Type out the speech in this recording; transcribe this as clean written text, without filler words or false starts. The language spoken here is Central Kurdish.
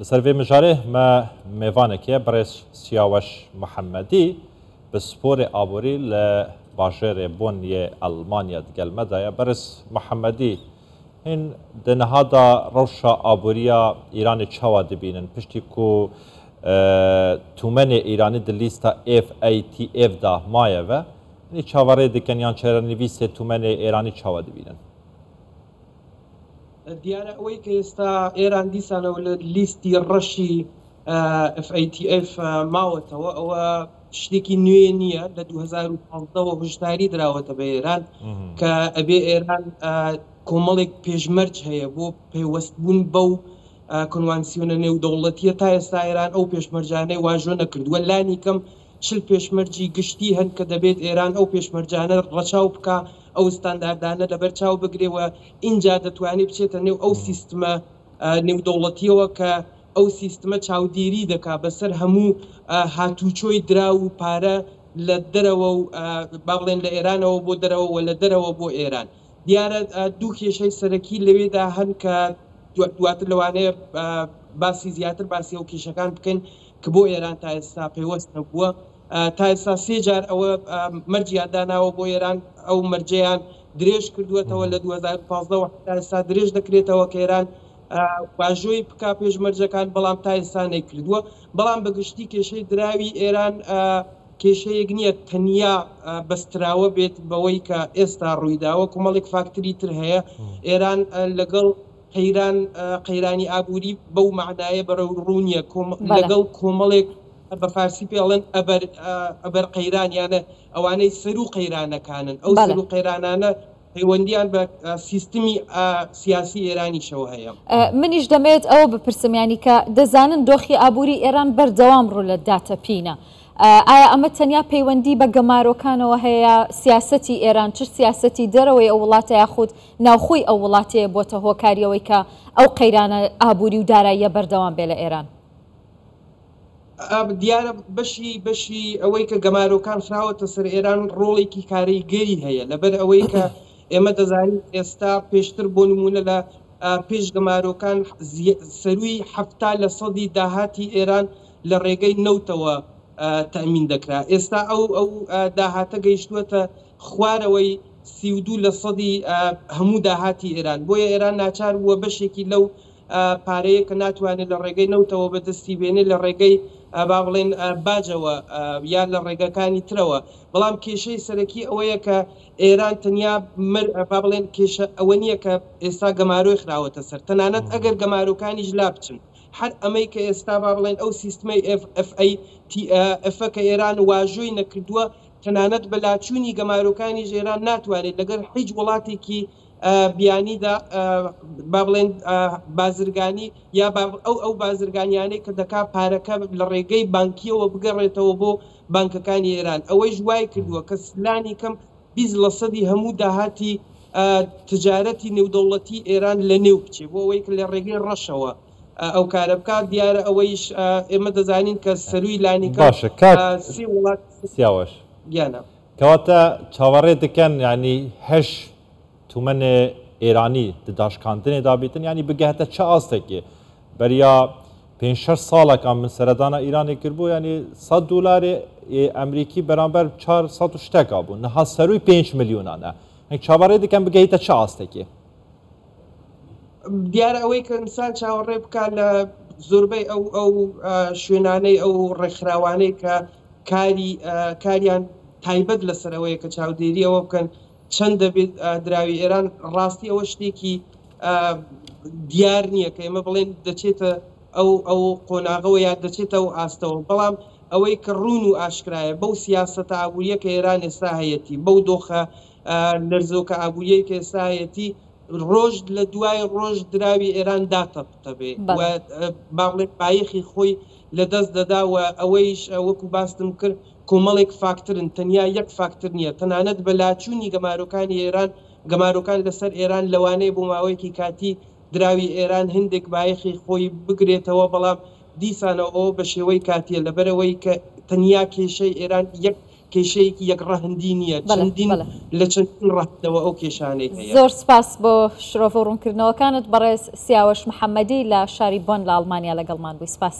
لەسەر vê mijarê me mêvanekê Birêz Siyaweş Mihemedî bi sporê aborî li bajêrê Bonyê Almanya digel me daye. Birêz Mihemedî hîn di nihada rewşa aboriya Îranê çawa dibînin piştî ku tûmenê Îranî di lîsta FATF da maye ve çavarê dikin yan çarenivîsê tûmenê Îranî çawa dibînin. دیارە ئەوەی کە ئێستا ئێران دیسانەوە لە لیستی ڕەشی FATF ماوەتەوە ئەوە شتێکی نوێ نییە لە 2015ەوە هشداری دراوەتە بە ئێران کە ئەبێ ئێران کۆمەڵێک پێشمەرج هەیە بۆ پەیوەستبوون بەو کنوانسیۆنە نێودەوڵەتیە تا ئێستا ئێران ئەو پێشمەرجانەی واژۆ نەکردووە لانی کەم چل پێشمەرجی گشتی هەن کە دەبێت ئێران ئەو پێشمەرجانە ڕەچاو بکە ئەو ستانداردانە لەبەر چاو بگرێەوە اینجا دەتوانێت بچێتە نێو ئەو سیستمە نێودەوڵەتیەوە کە ئەو سیستمە چاودێری دەکا بەسەر هەموو هاتوچۆی درا و پارە لە دەرەوە و با بڵێن لە ئێرانەوە بۆ دەرەوە لە دەرەوە بۆ ئێران دیارە دوو کێشەی سەرەکی لەوێدا هەن کە دواتر لەوانەیە باسی زیاتر باسی ئەو کێشەکان بکەین کە بۆ ئێران تا ئێستا پێوەست نەبووە تا ئێستا سێ جار ئەوە مەرجیان داناوە بۆ ئێران ئەو مەرجەیان درێژ کردوێتەوە لە 2015 تا ئێستا درێژ دەکرێتەوە کە ئێران واژۆی بکا پێشمەرجەکان بەڵام تا ئێستا نەیکردووە بەڵام بەگشتی کێشەی دراوی ئێران کێشەیەک نییە تەنیا بەستراوە بێت بەوەی کە ئێستا ڕوویداوە کۆمەڵێک فاکتری تر هەیە ئێران لەگەڵ قەیرانی ئابووری بەو معنایە بەرەو ڕوونیە لەگەڵ کۆمەڵێک بە فارسی پێڵێن ئەبەر قەیرانیانە ئەوانەی سەر و قەیرانەکانن ئەو سەر و قەیرانانە پەیوەندیان بە سیستمی سیاسی ئێرانیشەوە هەیە منیش دەمێت ئەوە بپرسمیانی کە دەزانن دۆخی ئابووری ئێران بەردەوام ڕوو لە داتەپینە ئایا ئەمە تەنیا پەیوەندی بە گەمارۆکانەوە هەیە سیاسەتی ئێران چ سیاسەتی دەرەوەی ئەو وڵاتە یاخود ناوخۆی ئەو وڵاتەیە بۆتە هۆکاریەوەی کە ئەو قەیرانە ئابووری و داراییە بەردەوام بێ لە ئێران دیارە بەشی ئەوەی کە گەمارۆکان فراوەتە سەر ئێران ڕۆڵێکی کاریگەری هەیە لەبەر ئەوەی کە ئێمە دەزانین ئێستا پێشتر بۆ نمونە لە پێش گەمارۆکان سەروی 70% داهاتی ئێران لە ڕێگەی نەوتەوە تەمین دەکرا ئێستا ئەو داهاتە گەیشتووەتە خوارەوەی 32% هەموو داهاتی ئێران بۆیە ئێران ناچار بووە بەشێکی لەو پارەیە کە ناتوانێت لە ڕێگەی نەوتەوە بەدەستی بێنێ لە ڕێگەی با بڵێن باجەوە یان لە ڕێگەکانی ترەوە بەڵام کێشەی سەرەکی ئەوەیە کە ئێران تەنیا با بڵێن کێشە ئەوە نییە کە ئێستا گەمارۆی خراوەتە سەر تەنانەت ئەگەر گەمارۆکانیش لا بچن هەر ئەمەی کە ئێستا با بڵێن ئەو سیستمەی FATF کە ئێران واژۆی نەکردووە تەنانەت بەلاچوونی گەمارۆکانی ژێران ناتوانێت لەگەر هیچ وڵاتێکی بیانیدا با بڵێن بازرگانی یا ئەو بازرگانیانەی کە دەکا پارەکە لە ڕێگەی بانکیەوە بگەڕێتەوە بۆ بانکەکانی ئێران ئەوەی ژوای کردووە کە سلانی کەم 20% هەموو داهاتی تجارەتی نێودەوڵەتی ئێران لە نێو بچێ بۆ ئەوەی کە لە ڕێگەی ڕەشەوە ئەو کارە بکات دیارە ئەوەیش ئێمە دەزانین کە سەروی لانیکە سێ وڵات سیاوەش گیانە کەواتە چاوەڕێ دەکەن ینی هەش تومنê Îranî di daşkandinê dabîtin yanî bigehte çi astekê beriya 5-6 salekan min seredana Îranê kirbû yanî $100 Emerîkî beramber 400 şteka bû niha serûy 5 milyonan e hek çavarê dikin bigehîte çi astekê دیارە ئەوەی کە ئینسان چاوەڕێ بکە لە زۆربەی ئەو شوێنانەی ئەو ڕێکخراوانەی کە کاریان تایبەت لەسەرەوەی کە چاودێریەوە بکەن چەند دەبێت دراوی ئێران ڕاستی ئەوە شتێکی دیار نییە کە ئێمە بڵێن دەچێتە ئەو قۆناغەوە یان دەچێتە ئەو ئاستەوە بەڵام ئەوەی کە ڕوون و ئاشکرایە بەو سیاسەتە ئابووریە کە ئێران ئێستا هەیەتی بەو دۆخە لەرزۆکە ئابووریەی کە ئێستا هەیەتی ڕۆژ لە دوای ڕۆژ دراوی ئێران داتەبێ با بڵێن پایەخی خۆی لەدەست دەدا و ئەوەیش وەکو باستم کرد کۆمەڵێک فاکترن تەنیا یەک فاکتر نییە تەنانەت بە لاچوونی گەمارۆکانی ئێران گەمارۆکان لەسەر ئێران لەوانەیە بۆ ماوەیەکی کاتی دراوی ئێران هەندێک بایەخی خۆی بگرێتەوە بەڵام دیسانە ئەوە بە شێوەی کاتیە لەبەرەوەی کە تەنیا کێشەی ئێران کێشەیەکی یەک ڕەهندی نییە چەندین لە چەندین ڕەهندەوە ئەو کێشانەی هەیە. زۆر سپاس بۆ شرۆڤ و ڕوونکردنەوەکانت بەڕێز سیاوەش محەممەدی لە شاری بۆن لە ئەڵمانیا لەگەڵمان بووی. سپاس.